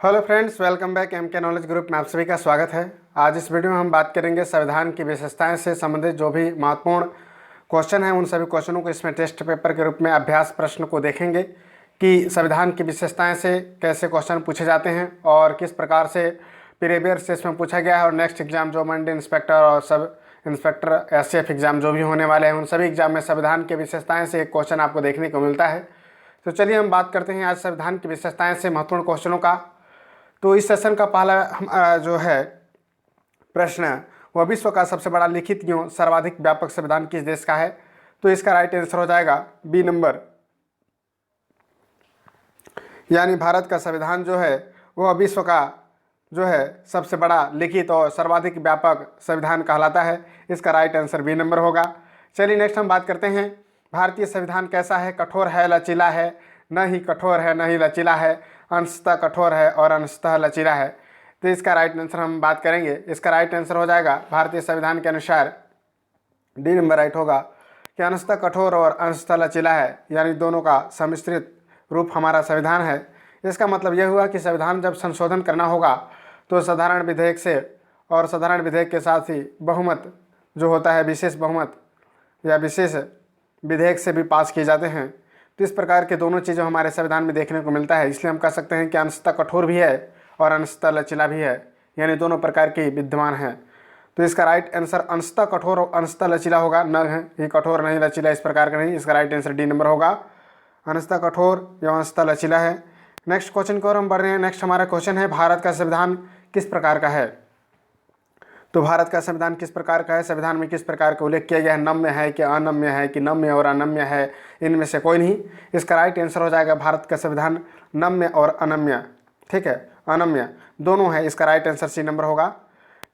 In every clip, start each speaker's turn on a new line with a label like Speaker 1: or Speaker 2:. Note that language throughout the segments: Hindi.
Speaker 1: Hello friends, welcome back M K knowledge group में आप सभी का स्वागत है। आज इस वीडियो में हम बात करेंगे संविधान की विशेषताएं से संबंधित जो भी महत्वपूर्ण क्वेश्चन हैं उन सभी क्वेश्चनों को इसमें टेस्ट पेपर के रूप में अभ्यास प्रश्न को देखेंगे कि संविधान की विशेषताएं से कैसे क्वेश्चन पूछे जाते हैं और किस प्रकार से प्रीवियस से इसमें पूछा गया है। और नेक्स्ट एग्जाम जो मंडी इंस्पेक्टर और सब इंस्पेक्टर एसएफ एग्जाम जो भी होने वाले हैं उन सभी एग्जाम में संविधान की विशेषताएँ से एक क्वेश्चन आपको देखने को मिलता है। तो चलिए हम बात करते हैं आज संविधान की विशेषताएँ से महत्वपूर्ण क्वेश्चनों का। तो इस सेशन का पहला जो है प्रश्न वह विश्व का सबसे बड़ा लिखित एवं सर्वाधिक व्यापक संविधान किस देश का है। तो इसका राइट आंसर हो जाएगा बी नंबर, यानी भारत का संविधान जो है वह विश्व का जो है सबसे बड़ा लिखित और सर्वाधिक व्यापक संविधान कहलाता है। इसका राइट आंसर बी नंबर होगा। चलिए नेक्स्ट हम बात करते हैं भारतीय संविधान कैसा है। कठोर है, लचीला है, न ही कठोर है न ही लचीला है, अंशतः कठोर है और अंशतः लचीला है। तो इसका राइट आंसर हम बात करेंगे। इसका राइट आंसर हो जाएगा भारतीय संविधान के अनुसार डी नंबर राइट होगा कि अंशतः कठोर और अंशतः लचीला है, यानी दोनों का सम्मिश्रित रूप हमारा संविधान है। इसका मतलब यह हुआ कि संविधान जब संशोधन करना होगा तो साधारण विधेयक से और साधारण विधेयक के साथ ही बहुमत जो होता है विशेष बहुमत या विशेष विधेयक से भी पास किए जाते हैं। तो इस प्रकार के दोनों चीज़ें हमारे संविधान में देखने को मिलता है। इसलिए हम कह सकते हैं कि अंशतः कठोर भी है और अंशतः लचीला भी है, यानी दोनों प्रकार के विद्यमान हैं। तो इसका राइट आंसर अंशतः कठोर और अंशतः लचीला होगा, न ही कठोर नहीं लचीला, इस प्रकार का नहीं। इसका राइट आंसर डी नंबर होगा, अंशतः कठोर या अंशतः लचीला है। नेक्स्ट क्वेश्चन की ओर हम बढ़ रहे हैं। नेक्स्ट हमारा क्वेश्चन है भारत का संविधान किस प्रकार का है। तो भारत का संविधान किस प्रकार का है, संविधान में किस प्रकार का उल्लेख किया गया है, नम्य है कि अनम्य है कि नम्य और अनम्य है, इनमें से कोई नहीं। इसका राइट आंसर हो जाएगा भारत का संविधान नम्य और अनम्य, ठीक है, अनम्य दोनों है। इसका राइट आंसर सी नंबर होगा।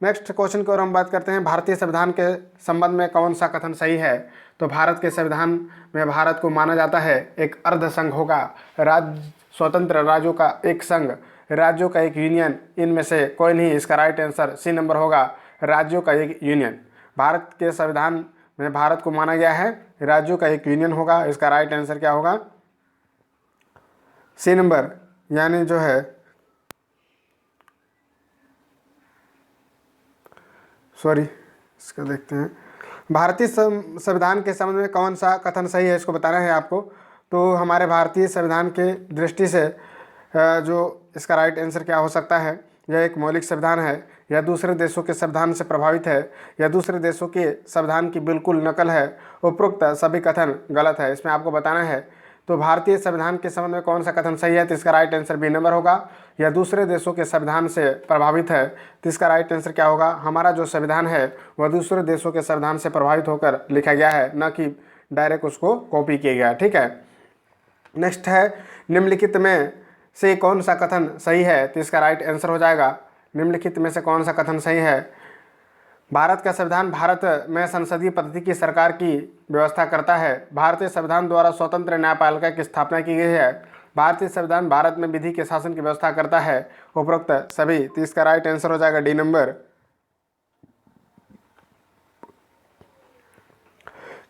Speaker 1: नेक्स्ट क्वेश्चन की ओर हम बात करते हैं भारतीय संविधान के संबंध में कौन सा कथन सही है। तो भारत के संविधान में भारत को माना जाता है एक अर्ध संघ होगा, राज्य स्वतंत्र राज्यों का एक संघ, राज्यों का एक यूनियन, इनमें से कोई नहीं। इसका राइट आंसर सी नंबर होगा, राज्यों का एक यूनियन। भारत के संविधान में भारत को माना गया है राज्यों का एक यूनियन होगा। इसका राइट आंसर क्या होगा, सी नंबर, यानी जो है इसका देखते हैं भारतीय संविधान के संबंध में कौन सा कथन सही है, इसको बताना है आपको। तो हमारे भारतीय संविधान के दृष्टि से जो इसका राइट आंसर क्या हो सकता है, यह एक मौलिक संविधान है या दूसरे देशों के संविधान से प्रभावित है या दूसरे देशों के संविधान की बिल्कुल नकल है। उपरोक्त सभी कथन गलत है, इसमें आपको बताना है। तो भारतीय संविधान के संबंध में कौन सा कथन सही है, तो इसका राइट आंसर बी नंबर होगा। या दूसरे देशों के संविधान से प्रभावित है, तो इसका राइट आंसर क्या होगा, हमारा जो संविधान है वह दूसरे देशों के संविधान से प्रभावित होकर लिखा गया है, न कि डायरेक्ट उसको कॉपी किया गया है, ठीक है। नेक्स्ट है निम्नलिखित में से कौन सा कथन सही है। तो इसका राइट आंसर हो जाएगा निम्नलिखित में से कौन सा कथन सही है। भारत का संविधान भारत में संसदीय पद्धति की सरकार की व्यवस्था करता है। भारतीय संविधान द्वारा स्वतंत्र न्यायपालिका की स्थापना की गई है। भारतीय संविधान भारत में विधि के शासन की व्यवस्था करता है। उपरोक्त सभी। तो इसका राइट आंसर हो जाएगा डी नंबर,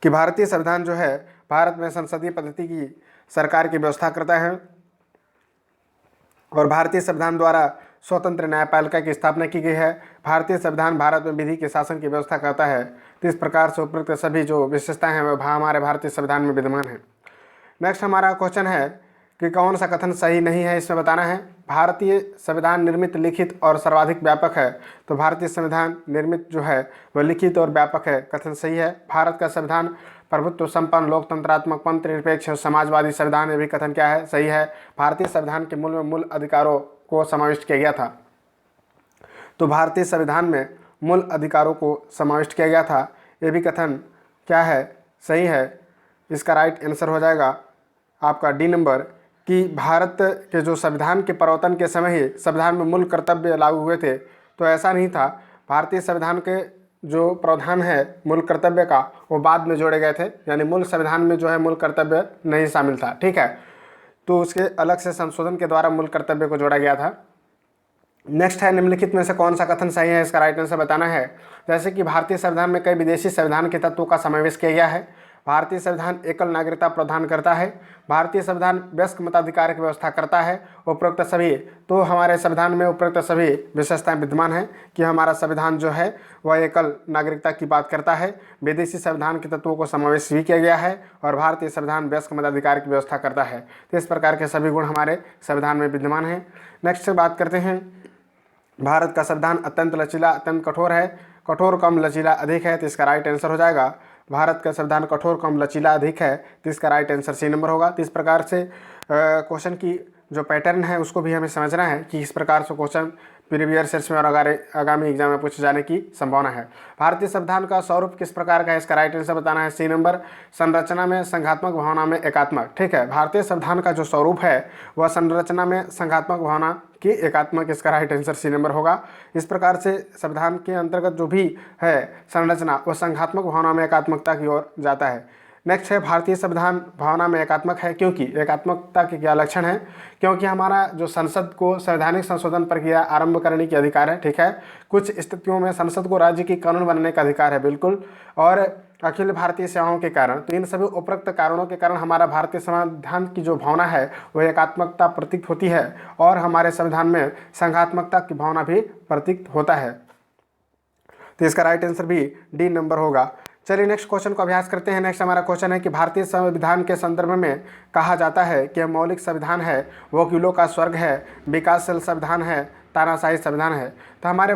Speaker 1: कि भारतीय संविधान जो है भारत में संसदीय पद्धति की सरकार की व्यवस्था करता है और भारतीय संविधान द्वारा स्वतंत्र न्यायपालिका की स्थापना की गई है। भारतीय संविधान भारत में विधि के शासन की व्यवस्था करता है। तो इस प्रकार से उपरोक्त सभी जो विशेषताएं हैं वह हमारे भारतीय संविधान में विद्यमान है। नेक्स्ट हमारा क्वेश्चन है कि कौन सा कथन सही नहीं है, इसमें बताना है। भारतीय संविधान निर्मित, लिखित और सर्वाधिक व्यापक है। तो भारतीय संविधान निर्मित जो है वह लिखित और व्यापक है, कथन सही है। भारत का संविधान प्रभुत्व संपन्न, लोकतंत्रात्मक, पंथ निरपेक्ष, समाजवादी संविधान, ये भी कथन क्या है, सही है। भारतीय संविधान के मूल में मूल अधिकारों को समाविष्ट किया गया था। तो भारतीय संविधान में मूल अधिकारों को समाविष्ट किया गया था, ये भी कथन क्या है, सही है। इसका राइट आंसर हो जाएगा आपका डी नंबर, कि भारत के जो संविधान के प्रवर्तन के समय ही संविधान में मूल कर्तव्य लागू हुए थे। तो ऐसा नहीं था, भारतीय संविधान के जो प्रावधान है मूल कर्तव्य का वो बाद में जोड़े गए थे, यानी मूल संविधान में जो है मूल कर्तव्य नहीं शामिल था, ठीक है। तो उसके अलग से संशोधन के द्वारा मूल कर्तव्य को जोड़ा गया था। नेक्स्ट है निम्नलिखित में से कौन सा कथन सही है, इसका राइट आंसर बताना है। जैसे कि भारतीय संविधान में कई विदेशी संविधान के तत्वों का समावेश किया गया है। भारतीय संविधान एकल नागरिकता प्रदान करता है। भारतीय संविधान वयस्क मताधिकार की व्यवस्था करता है। उपरोक्त सभी, तो हमारे संविधान में उपरोक्त सभी विशेषताएं विद्यमान हैं कि हमारा संविधान जो है वह एकल नागरिकता की बात करता है। विदेशी संविधान के तत्वों को समावेश भी किया गया है और भारतीय संविधान वयस्क मताधिकार की व्यवस्था करता है। तो इस प्रकार के सभी गुण हमारे संविधान में विद्यमान हैं। नेक्स्ट बात करते हैं, भारत का संविधान अत्यंत लचीला, अत्यंत कठोर है। कठोर कम लचीला अधिक है, तो इसका राइट आंसर हो जाएगा भारत का संविधान कठोर कम लचीला अधिक है, तो इसका राइट आंसर सी नंबर होगा। तो इस प्रकार से क्वेश्चन की जो पैटर्न है उसको भी हमें समझना है कि इस प्रकार से क्वेश्चन प्रीवियस ईयर्स में और आगामी एग्जाम में पूछे जाने की संभावना है। भारतीय संविधान का स्वरूप किस प्रकार का है, इसका राइट आंसर बताना है सी नंबर। संरचना में संघात्मक, भावना में एकात्मक। ठीक है, भारतीय संविधान का जो स्वरूप है वह संरचना में संघात्मक, भावना की एकात्मक, इसका राइट आंसर सी नंबर होगा। इस प्रकार से संविधान के अंतर्गत जो भी है संरचना वह संघात्मक, भावना में एकात्मकता की ओर जाता है। नेक्स्ट है, भारतीय संविधान भावना में एकात्मक है क्योंकि, एकात्मकता के क्या लक्षण है, क्योंकि हमारा जो संसद को संवैधानिक संशोधन प्रक्रिया आरंभ करने के अधिकार है। ठीक है, कुछ स्थितियों में संसद को राज्य की कानून बनाने का अधिकार है, बिल्कुल, और अखिल भारतीय सेवाओं के कारण। तो इन सभी उपरोक्त कारणों के कारण हमारा भारतीय संविधान की जो भावना है वह एकात्मकता प्रतीत होती है और हमारे संविधान में संघात्मकता की भावना भी प्रतीत होता है। तो इसका राइट आंसर भी डी नंबर होगा। चलिए नेक्स्ट क्वेश्चन को अभ्यास करते हैं। नेक्स्ट हमारा क्वेश्चन है कि भारतीय संविधान के संदर्भ में कहा जाता है कि मौलिक संविधान है, वकीलों का स्वर्ग है, विकासशील संविधान है, तानाशाही संविधान है। तो हमारे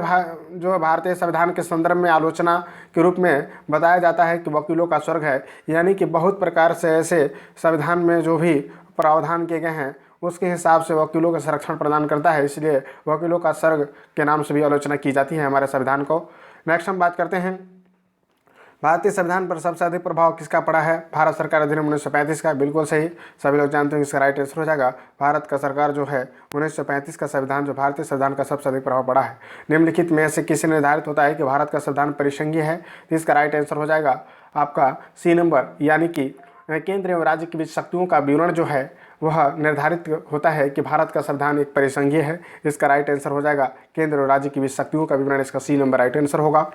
Speaker 1: जो भारतीय संविधान के संदर्भ में आलोचना के रूप में बताया जाता है कि वकीलों का स्वर्ग है, यानी कि बहुत प्रकार से ऐसे संविधान में जो भी प्रावधान किए गए हैं उसके हिसाब से वकीलों का संरक्षण प्रदान करता है, इसलिए वकीलों का स्वर्ग के नाम से भी आलोचना की जाती है हमारे संविधान को। नेक्स्ट हम बात करते हैं, भारतीय संविधान पर सबसे अधिक प्रभाव किसका पड़ा है, भारत सरकार अधिनियम 1935 का। बिल्कुल सही, सभी लोग जानते हैं, इसका राइट आंसर हो जाएगा भारत का सरकार जो है 1935 का संविधान जो भारतीय संविधान का सबसे अधिक प्रभाव पड़ा है। निम्नलिखित में से किसी निर्धारित होता है कि भारत का संविधान परिसंघीय है, तो इसका राइट आंसर हो जाएगा आपका सी नंबर, यानी कि केंद्र एवं राज्य के बीच शक्तियों का विवरण जो है वह निर्धारित होता है कि भारत का संविधान एक परिसंघीय है। इसका राइट आंसर हो जाएगा केंद्र और राज्य के बीच शक्तियों का विवरण, इसका सी नंबर राइट आंसर होगा।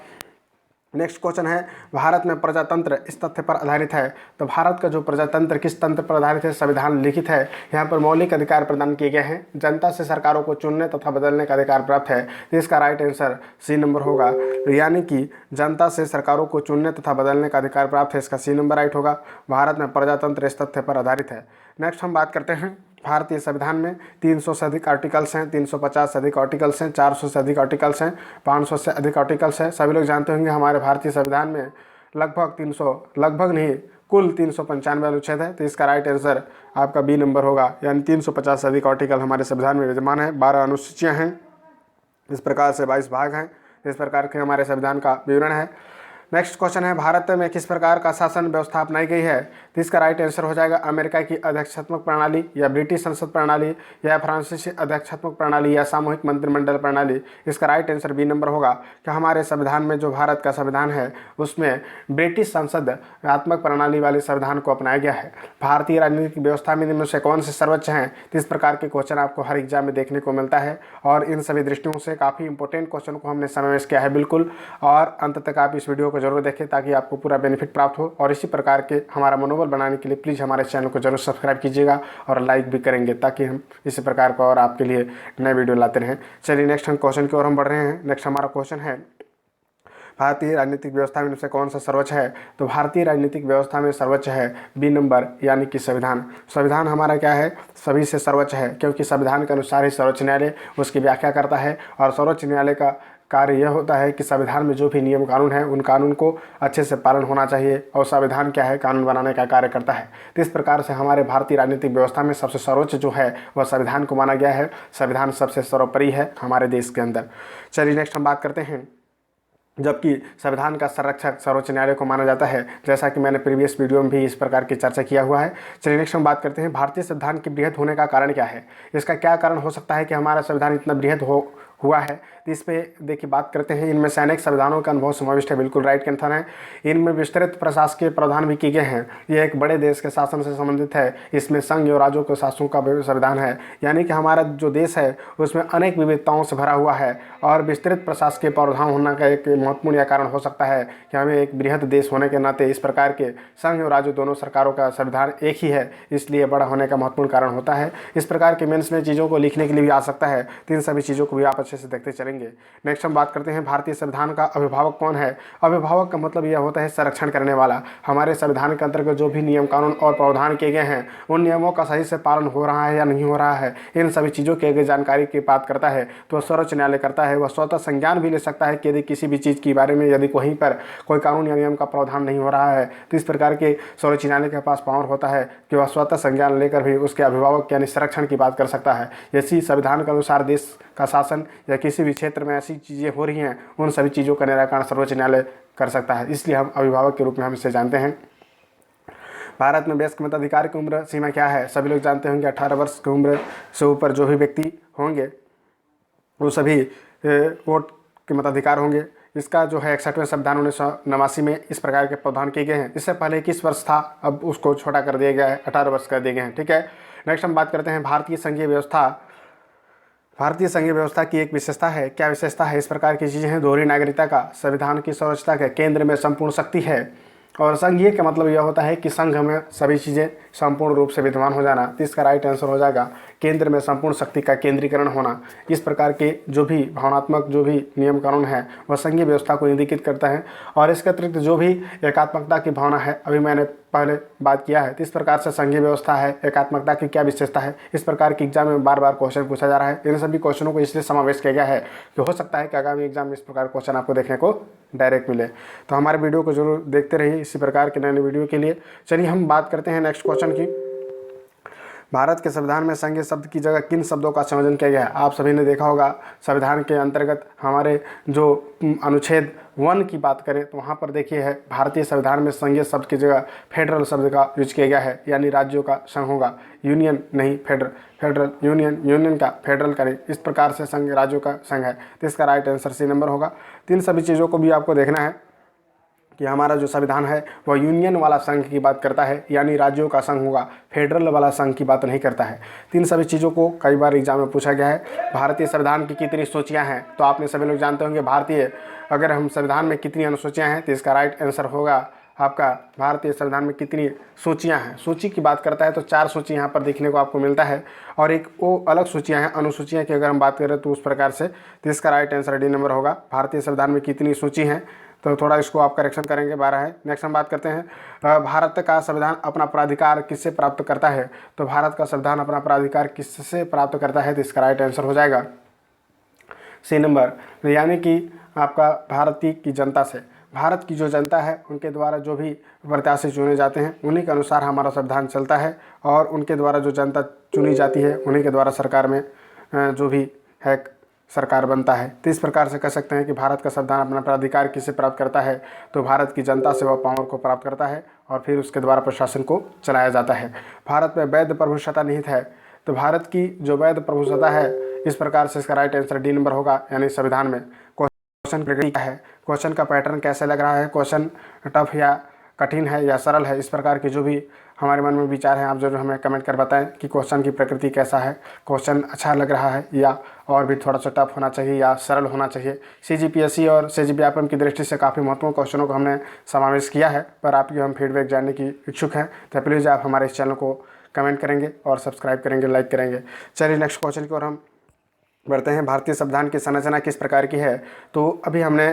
Speaker 1: नेक्स्ट क्वेश्चन है, भारत में प्रजातंत्र इस तथ्य पर आधारित है। तो भारत का जो प्रजातंत्र किस तंत्र पर आधारित है, संविधान लिखित है। यहाँ पर मौलिक अधिकार प्रदान किए गए हैं, जनता से सरकारों को चुनने तथा बदलने का अधिकार प्राप्त है, तो इसका राइट आंसर सी नंबर होगा, यानी कि जनता से सरकारों को चुनने तथा बदलने का अधिकार प्राप्त है, इसका सी नंबर राइट होगा। भारत में प्रजातंत्र इस तथ्य पर आधारित है। नेक्स्ट हम बात करते हैं, भारतीय संविधान में 300 से अधिक आर्टिकल्स हैं, 350 से अधिक आर्टिकल्स हैं, 400 से अधिक आर्टिकल्स हैं, 500 से अधिक आर्टिकल्स हैं। सभी लोग जानते होंगे हमारे भारतीय संविधान में लगभग नहीं कुल 395 अनुच्छेद है, तो इसका राइट आंसर आपका बी नंबर होगा, यानी 350 से अधिक आर्टिकल हमारे संविधान में विद्यमान है। 12 अनुसूचियाँ हैं, इस प्रकार से 22 भाग हैं, इस प्रकार के हमारे संविधान का विवरण है। नेक्स्ट क्वेश्चन है, भारत में किस प्रकार का शासन व्यवस्था अपनाई गई है, तो इसका राइट आंसर हो जाएगा अमेरिका की अध्यक्षात्मक प्रणाली या ब्रिटिश संसद प्रणाली या फ्रांसीसी अध्यक्षात्मक प्रणाली या सामूहिक मंत्रिमंडल प्रणाली। इसका राइट आंसर बी नंबर होगा कि हमारे संविधान में जो भारत का संविधान है उसमें ब्रिटिश संसदात्मक प्रणाली वाले संविधान को अपनाया गया है। भारतीय राजनीतिक व्यवस्था में निम्न से कौन से सर्वोच्च हैं, तो इस प्रकार के क्वेश्चन आपको हर एग्जाम में देखने को मिलता है और इन सभी दृष्टियों से काफ़ी इंपॉर्टेंट क्वेश्चन को हमने समावेश किया है बिल्कुल, और अंत तक आप इस वीडियो को जरूर देखें ताकि आपको पूरा बेनिफिट प्राप्त हो। और इसी प्रकार के हमारा मनोबल बनाने के लिए प्लीज़ हमारे चैनल को जरूर सब्सक्राइब कीजिएगा और लाइक भी करेंगे ताकि हम इसी प्रकार का और आपके लिए नए वीडियो लाते रहें। चलिए नेक्स्ट हम क्वेश्चन की ओर हम बढ़ रहे हैं। नेक्स्ट हमारा क्वेश्चन है, भारतीय राजनीतिक व्यवस्था में से कौन सा सर्वोच्च है, तो भारतीय राजनीतिक व्यवस्था में सर्वोच्च है बी नंबर, यानी कि संविधान। संविधान हमारा क्या है, सभी से सर्वोच्च है, क्योंकि संविधान के अनुसार ही सर्वोच्च न्यायालय उसकी व्याख्या करता है और सर्वोच्च न्यायालय का कार्य यह होता है कि संविधान में जो भी नियम कानून है उन कानून को अच्छे से पालन होना चाहिए और संविधान क्या है, कानून बनाने का कार्य करता है। तो इस प्रकार से हमारे भारतीय राजनीतिक व्यवस्था में सबसे सर्वोच्च जो है वह संविधान को माना गया है। संविधान सबसे सर्वोपरि है हमारे देश के अंदर। चलिए नेक्स्ट हम बात करते हैं, जबकि संविधान का संरक्षक सर्वोच्च न्यायालय को माना जाता है, जैसा कि मैंने प्रीवियस वीडियो में भी इस प्रकार की चर्चा किया हुआ है। चलिए नेक्स्ट हम बात करते हैं, भारतीय संविधान के बृहद होने का कारण क्या है, इसका क्या कारण हो सकता है कि हमारा संविधान इतना बृहद हुआ है। तो इस पे देखिए बात करते हैं। इनमें से अनेक संविधानों का अनुभव समाविष्ट है, बिल्कुल राइट आंसर है। इनमें विस्तृत प्रशासकीय प्रावधान भी किए गए हैं। यह एक बड़े देश के शासन से संबंधित है। इसमें संघ और राज्यों के शासनों का संविधान है, यानी कि हमारा जो देश है उसमें अनेक विविधताओं से भरा हुआ है और विस्तृत प्रशासकीय प्रावधान होने का एक महत्वपूर्ण यह कारण हो सकता है कि हमें एक बृहद देश होने के नाते इस प्रकार के संघ और राज्य दोनों सरकारों का संविधान एक ही है, इसलिए बड़ा होने का महत्वपूर्ण कारण होता है। इस प्रकार के मेंस में चीज़ों को लिखने के लिए भी आ सकता है, तो इन सभी चीज़ों को भी आप अच्छे से देखते चलेंगे। नेक्स्ट हम बात करते हैं भारतीय संविधान का अभिभावक कौन है। अभिभावक का मतलब यह होता है संरक्षण करने वाला। हमारे संविधान के अंतर्गत जो भी नियम कानून और प्रावधान किए गए हैं उन नियमों का सही से पालन हो रहा है या नहीं हो रहा है, इन सभी चीज़ों की अगर जानकारी की बात करता है तो सर्वोच्च न्यायालय करता है। वह स्वतः संज्ञान भी ले सकता है कि यदि किसी भी चीज़ के बारे में यदि कहीं पर कोई कानून या नियम का प्रावधान नहीं हो रहा है तो इस प्रकार के सर्वोच्च न्यायालय के पास पावर होता है कि वह स्वतः संज्ञान लेकर भी उसके अभिभावक यानी संरक्षण की बात कर सकता है। यदि संविधान के अनुसार देश का शासन या किसी भी क्षेत्र में ऐसी चीज़ें हो रही हैं उन सभी चीज़ों का निराकरण सर्वोच्च न्यायालय कर सकता है, इसलिए हम अभिभावक के रूप में हम इसे जानते हैं। भारत में वयस्क मताधिकार की उम्र सीमा क्या है। सभी लोग जानते होंगे 18 वर्ष की उम्र से ऊपर जो भी व्यक्ति होंगे वो सभी वोट के मताधिकार होंगे। इसका जो है 61वें संविधान 1989 में इस प्रकार के प्रावधान किए गए हैं। इससे पहले 21 वर्ष था, अब उसको छोटा कर दिया गया है, 18 वर्ष कर दिए गए हैं। ठीक है, नेक्स्ट हम बात करते हैं भारतीय संघीय व्यवस्था। भारतीय संघीय व्यवस्था की एक विशेषता है। क्या विशेषता है? इस प्रकार की चीज़ें हैं। दोहरी नागरिकता का, संविधान की सर्वोच्चता का, केंद्र में संपूर्ण शक्ति है। और संघीय का मतलब यह होता है कि संघ में सभी चीज़ें संपूर्ण रूप से विद्यमान हो जाना। तो इसका राइट आंसर हो जाएगा केंद्र में संपूर्ण शक्ति का केंद्रीकरण होना। इस प्रकार के जो भी भावनात्मक जो भी नियम कानून है वह संघीय व्यवस्था को इंगित करता है। और इसके अतिरिक्त जो भी एकात्मकता की भावना है, अभी मैंने पहले बात किया है, तो इस प्रकार से संघीय व्यवस्था है, एकात्मकता की क्या विशेषता है, इस प्रकार के एग्जाम में बार बार क्वेश्चन पूछा जा रहा है। इन सभी क्वेश्चनों को इसलिए समावेश किया गया है कि हो सकता है कि आगामी एग्जाम में इस प्रकार क्वेश्चन आपको देखने को डायरेक्ट मिले। तो हमारे वीडियो को जरूर देखते रहिए इसी प्रकार के नए नए वीडियो के लिए। चलिए हम बात करते हैं नेक्स्ट क्वेश्चन की। भारत के संविधान में संघीय शब्द की जगह किन शब्दों का संयोजन किया गया है। आप सभी ने देखा होगा संविधान के अंतर्गत हमारे जो अनुच्छेद 1 की बात करें तो वहाँ पर देखिए है भारतीय संविधान में संघीय शब्द की जगह फेडरल शब्द का यूज किया गया है, यानी राज्यों का संघ होगा, यूनियन नहीं फेडरल। फेडरल यूनियन का फेडरल का नहीं, इस प्रकार से संघ राज्यों का संघ है। तो इसका राइट आंसर सी नंबर होगा। तो इन सभी चीज़ों को भी आपको देखना है कि हमारा जो संविधान है वह यूनियन वाला संघ की बात करता है, यानी राज्यों का संघ होगा, फेडरल वाला संघ की बात नहीं करता है। तो इन सभी चीज़ों को कई बार एग्जाम में पूछा गया है। भारतीय संविधान की कितनी सूचियाँ हैं, तो आपने सभी लोग जानते होंगे भारतीय अगर हम संविधान में कितनी अनुसूचियाँ हैं तो इसका राइट आंसर होगा आपका भारतीय संविधान में कितनी सूचियाँ हैं। सूची की बात करता है तो 4 सूची यहाँ पर देखने को आपको मिलता है और एक वो अलग सूचियाँ हैं अनुसूचियाँ की अगर हम बात करें तो उस प्रकार से। तो इसका राइट आंसर डी नंबर होगा। भारतीय संविधान में कितनी सूची हैं तो थोड़ा इसको आप करेक्शन करेंगे, 12 है। नेक्स्ट हम बात करते हैं भारत का संविधान अपना प्राधिकार किससे प्राप्त करता है। तो भारत का संविधान अपना प्राधिकार किससे प्राप्त करता है, तो इसका राइट आंसर हो जाएगा सी नंबर, यानी कि आपका भारतीय की जनता से। भारत की जो जनता है उनके द्वारा जो भी प्रत्याशी चुने जाते हैं उन्हीं के अनुसार हमारा संविधान चलता है और उनके द्वारा जो जनता चुनी जाती है उन्हीं के द्वारा सरकार में जो भी है सरकार बनता है। तो इस प्रकार से कह सकते हैं कि भारत का संविधान अपना प्राधिकार किससे प्राप्त करता है, तो भारत की जनता से वह पावर को प्राप्त करता है और फिर उसके द्वारा प्रशासन को चलाया जाता है। भारत में वैध प्रभुसत्ता निहित है, तो भारत की जो वैध प्रभुसत्ता है इस प्रकार से इसका राइट आंसर डी नंबर होगा, यानी संविधान में। क्वेश्चन क्या है, क्वेश्चन का पैटर्न कैसे लग रहा है, क्वेश्चन टफ या कठिन है या सरल है, इस प्रकार की जो भी हमारे मन में विचार हैं आप जरूर हमें कमेंट कर बताएं कि क्वेश्चन की प्रकृति कैसा है, क्वेश्चन अच्छा लग रहा है या और भी थोड़ा सा टफ होना चाहिए या सरल होना चाहिए। CGPSC और CGPIPM की दृष्टि से काफ़ी महत्वपूर्ण क्वेश्चनों को हमने समावेश किया है, पर आपकी हम फीडबैक जानने की इच्छुक हैं, तो प्लीज़ आप हमारे इस चैनल को कमेंट करेंगे और सब्सक्राइब करेंगे, लाइक करेंगे। चलिए नेक्स्ट क्वेश्चन की ओर हम बढ़ते हैं। भारतीय संविधान की संरचना किस प्रकार की है, तो अभी हमने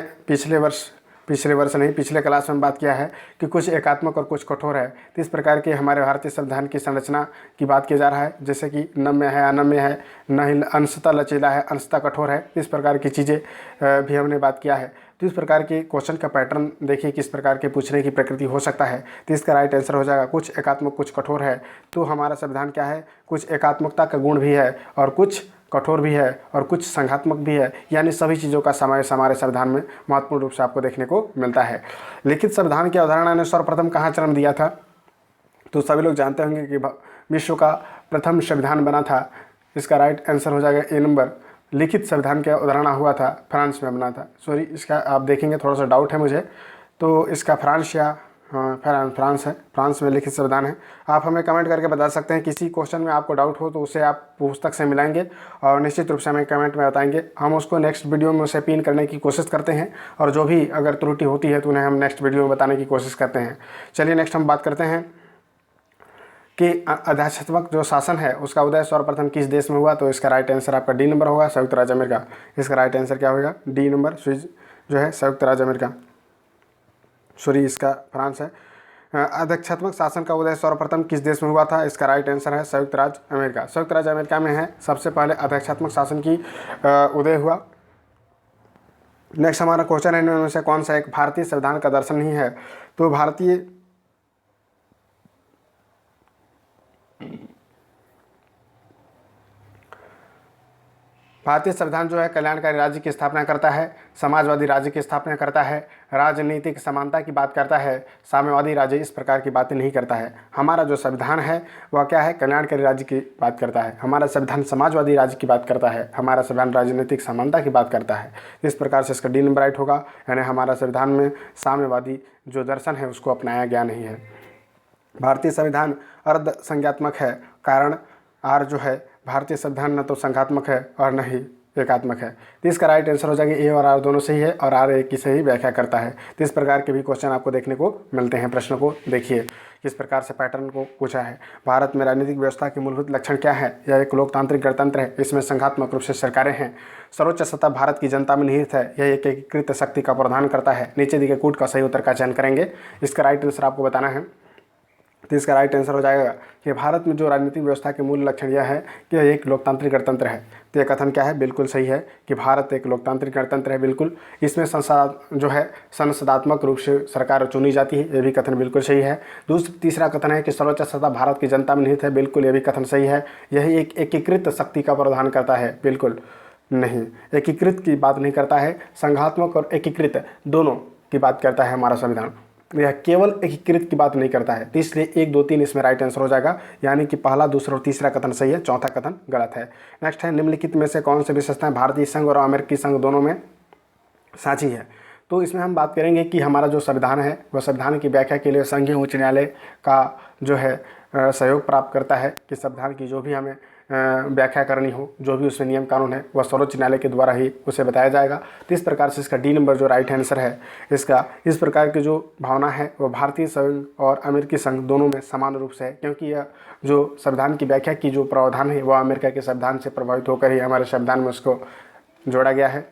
Speaker 1: पिछले क्लास में बात किया है कि कुछ एकात्मक और कुछ कठोर है। तो इस प्रकार के हमारे भारतीय संविधान की संरचना की बात की जा रहा है, जैसे कि नम्य है, अनम्य है, न अंशतः लचीला है, अंशतः कठोर है, इस प्रकार की चीज़ें भी हमने बात किया है। तो इस प्रकार के क्वेश्चन का पैटर्न देखिए किस प्रकार के पूछने की प्रकृति हो सकता है। तो इसका राइट आंसर हो जाएगा कुछ एकात्मक कुछ कठोर है। तो हमारा संविधान क्या है, कुछ एकात्मकता का गुण भी है और कुछ कठोर भी है और कुछ संघात्मक भी है, यानी सभी चीज़ों का समावेश हमारे संविधान में महत्वपूर्ण रूप से आपको देखने को मिलता है। लिखित संविधान की अवधारणा ने सर्वप्रथम कहाँ जन्म दिया था, तो सभी लोग जानते होंगे कि विश्व का प्रथम संविधान बना था। इसका राइट आंसर हो जाएगा ए नंबर, लिखित संविधान का अवधारणा हुआ था फ्रांस में बना था। सॉरी, इसका आप देखेंगे थोड़ा सा डाउट है मुझे, तो इसका फ्रांस या फ्रांस है, फ्रांस में लिखित संविधान है। आप हमें कमेंट करके बता सकते हैं, किसी क्वेश्चन में आपको डाउट हो तो उसे आप पुस्तक से मिलाएंगे और निश्चित रूप से हमें कमेंट में बताएंगे। हम उसको नेक्स्ट वीडियो में उसे पिन करने की कोशिश करते हैं और जो भी अगर त्रुटि होती है तो उन्हें हम नेक्स्ट वीडियो में बताने की कोशिश करते हैं। चलिए नेक्स्ट हम बात करते हैं कि आध्यात्मिक जो शासन है उसका उदय सर्वप्रथम किस देश में हुआ। तो इसका राइट आंसर आपका डी नंबर होगा, संयुक्त राज्य अमेरिका। इसका राइट आंसर क्या होगा, डी नंबर, स्विज जो है संयुक्त राज्य अमेरिका। सॉरी, इसका फ्रांस है। आध्यात्मिक शासन का उदय सर्वप्रथम किस देश में हुआ था। इसका राइट आंसर है संयुक्त राज्य अमेरिका। संयुक्त राज्य अमेरिका में है सबसे पहले आध्यात्मिक शासन की उदय हुआ। नेक्स्ट हमारा क्वेश्चन है, इनमें से कौन सा एक भारतीय संविधान का दर्शन नहीं है। तो भारतीय संविधान जो है कल्याणकारी राज्य की स्थापना करता है, समाजवादी राज्य की स्थापना करता है, राजनीतिक समानता की बात करता है, साम्यवादी राज्य, इस प्रकार की बातें नहीं करता है। हमारा जो संविधान है वह क्या है, कल्याणकारी राज्य की बात करता है। हमारा संविधान समाजवादी राज्य की बात करता है। हमारा संविधान राजनीतिक समानता की बात करता है। इस प्रकार से इसका डी नंबर राइट होगा, यानी हमारा संविधान में साम्यवादी जो दर्शन है उसको अपनाया गया नहीं है। भारतीय संविधान अर्ध संज्ञात्मक है, कारण आर जो है भारतीय संविधान न तो संघात्मक है और न ही एकात्मक है। तो इसका राइट आंसर हो जाएगा ए और आर दोनों सही है और आर एक की सही व्याख्या करता है। तो इस प्रकार के भी क्वेश्चन आपको देखने को मिलते हैं। प्रश्न को देखिए किस प्रकार से पैटर्न को पूछा है। भारत में राजनीतिक व्यवस्था के मूलभूत लक्षण क्या है। यह एक लोकतांत्रिक गणतंत्र है, इसमें संघात्मक रूप से सरकारें हैं। सर्वोच्च सत्ता भारत की जनता में निहित है, यह एक एकीकृत शक्ति का प्रावधान करता है। नीचे दिए कूट का सही उत्तर का चयन करेंगे। इसका राइट आंसर आपको बताना है। तो इसका राइट आंसर हो जाएगा कि भारत में जो राजनीतिक व्यवस्था के मूल लक्षण यह है कि यह एक लोकतांत्रिक गणतंत्र है। तो यह कथन क्या है, बिल्कुल सही है कि भारत एक लोकतांत्रिक गणतंत्र है। बिल्कुल, इसमें संसद जो है संसदात्मक रूप से सरकार चुनी जाती है, यह भी कथन बिल्कुल सही है। तीसरा कथन है कि सर्वोच्च सत्ता भारत की जनता में निहित है। बिल्कुल, यह भी कथन सही है। यही एक एकीकृत शक्ति का प्रावधान करता है। बिल्कुल नहीं, एकीकृत की बात नहीं करता है, संघात्मक और एकीकृत दोनों की बात करता है हमारा संविधान। यह केवल एकीकृत की बात नहीं करता है। तो इसलिए 1, 2, 3 इसमें राइट आंसर हो जाएगा, यानी कि पहला, दूसरा और तीसरा कथन सही है, चौथा कथन गलत है। नेक्स्ट है, निम्नलिखित में से कौन सी विशेषताएं भारतीय संघ और अमेरिकी संघ दोनों में साझी है। तो इसमें हम बात करेंगे कि हमारा जो संविधान है वह संविधान की व्याख्या के लिए संघीय उच्च न्यायालय का जो है सहयोग प्राप्त करता है कि संविधान की जो भी हमें व्याख्या करनी हो, जो भी उसमें नियम कानून है वह सर्वोच्च न्यायालय के द्वारा ही उसे बताया जाएगा। तो इस प्रकार से इसका डी नंबर जो राइट आंसर है इसका, इस प्रकार की जो भावना है वह भारतीय संघ और अमेरिकी संघ दोनों में समान रूप से है, क्योंकि यह जो संविधान की व्याख्या की जो प्रावधान है वह अमेरिका के संविधान से प्रभावित होकर ही हमारे संविधान में उसको जोड़ा गया है।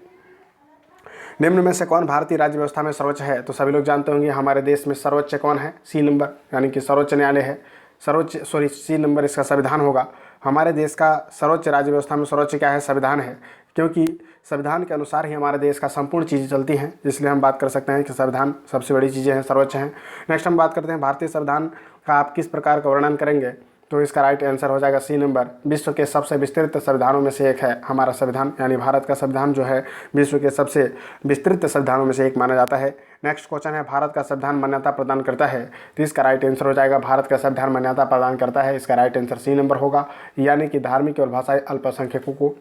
Speaker 1: निम्न में से कौन भारतीय राज्य व्यवस्था में सर्वोच्च है। तो सभी लोग जानते होंगे हमारे देश में सर्वोच्च कौन है, सी नंबर, यानी कि सर्वोच्च न्यायालय है। सी नंबर इसका संविधान होगा। हमारे देश का सर्वोच्च राज्य व्यवस्था में सर्वोच्च क्या है, संविधान है, क्योंकि संविधान के अनुसार ही हमारे देश का संपूर्ण चीज़ें चलती हैं। इसलिए हम बात कर सकते हैं कि संविधान सबसे बड़ी चीज़ें हैं, सर्वोच्च हैं। नेक्स्ट हम बात करते हैं भारतीय संविधान का आप किस प्रकार का वर्णन करेंगे। तो इसका राइट आंसर हो जाएगा सी नंबर, विश्व के सबसे विस्तृत संविधानों में से एक है हमारा संविधान, यानी भारत का संविधान जो है विश्व के सबसे विस्तृत संविधानों में से एक माना जाता है। नेक्स्ट क्वेश्चन है, भारत का संविधान मान्यता प्रदान करता है। तो इसका राइट आंसर हो जाएगा, भारत का संविधान मान्यता प्रदान करता है। इसका राइट आंसर सी नंबर होगा, यानी कि धार्मिक और भाषाई अल्पसंख्यकों को।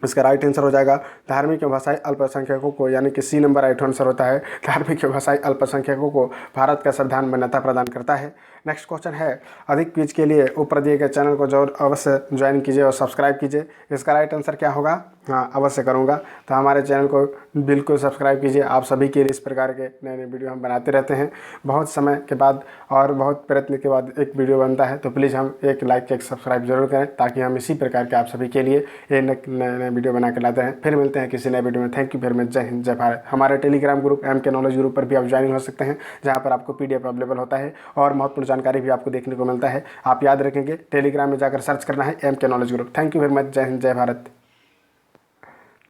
Speaker 1: इसका राइट आंसर हो जाएगा धार्मिक एवं भाषाई अल्पसंख्यकों को, यानी कि सी नंबर राइट आंसर होता है। धार्मिक एवं भाषाई अल्पसंख्यकों को भारत का संविधान मान्यता प्रदान करता है। नेक्स्ट क्वेश्चन है, अधिक क्विज के लिए ऊपर दिए गए चैनल को जरूर अवश्य ज्वाइन कीजिए और सब्सक्राइब कीजिए। इसका राइट आंसर क्या होगा, हाँ अवश्य करूँगा। तो हमारे चैनल को बिल्कुल सब्सक्राइब कीजिए। आप सभी के लिए इस प्रकार के नए नए वीडियो हम बनाते रहते हैं। बहुत समय के बाद और बहुत प्रयत्न के बाद एक वीडियो बनता है, तो प्लीज़ हम एक लाइक एक सब्सक्राइब जरूर करें, ताकि हम इसी प्रकार के आप सभी के लिए ये नए नए वीडियो बना के लाते हैं। फिर मिलते हैं किसी नए वीडियो में। Thank you very much. जय हिंद, जय भारत। हमारे Telegram group MK knowledge group पर भी आप ज्वाइन हो सकते हैं, जहाँ पर आपको PDF अवेलेबल होता है और महत्वपूर्ण जानकारी भी आपको देखने को मिलता है। आप याद रखेंगे, टेलीग्राम में जाकर सर्च करना है MK knowledge group. Thank you very much. जय हिंद, जय भारत।